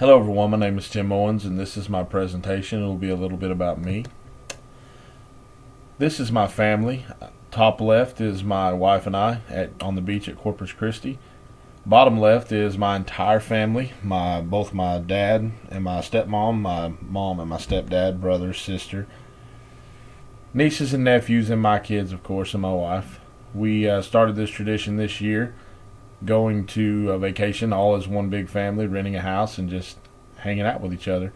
Hello everyone, my name is Tim Owens and this is my presentation. It will be a little bit about me. This is my family. Top left is my wife and I on the beach at Corpus Christi. Bottom left is my entire family, both my dad and my stepmom, my mom and my stepdad, brother, sister, nieces and nephews, and my kids, of course, and my wife. We started this tradition this year, going to a vacation all as one big family, renting a house and just hanging out with each other.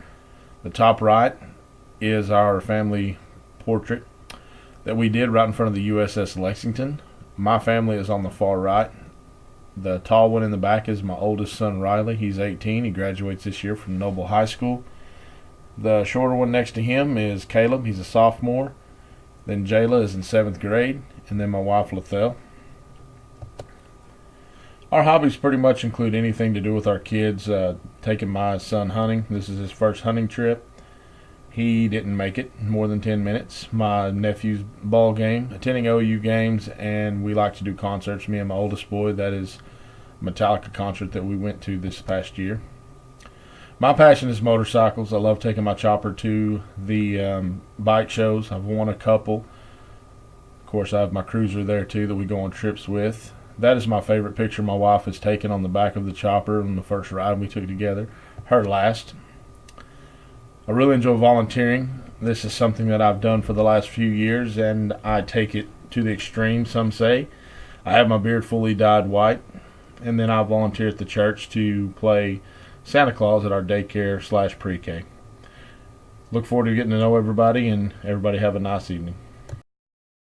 The top right is our family portrait that we did right in front of the USS Lexington. My family is on the far right. The tall one in the back is my oldest son, Riley. He's 18. He graduates this year from Noble High School. The shorter one next to him is Caleb. He's a sophomore. Then Jayla is in 7th grade. And then my wife, Lethel. Our hobbies pretty much include anything to do with our kids. Taking my son hunting. This is his first hunting trip. He didn't make it more than 10 minutes. My nephew's ball game, attending OU games, and we like to do concerts. Me and my oldest boy, that is Metallica concert that we went to this past year. My passion is motorcycles. I love taking my chopper to the bike shows. I've won a couple. Of course, I have my cruiser there too that we go on trips with. That is my favorite picture my wife has taken on the back of the chopper on the first ride we took together. Her last. I really enjoy volunteering. This is something that I've done for the last few years, and I take it to the extreme, some say. I have my beard fully dyed white, and then I volunteer at the church to play Santa Claus at our daycare / pre-K. Look forward to getting to know everybody, and everybody have a nice evening.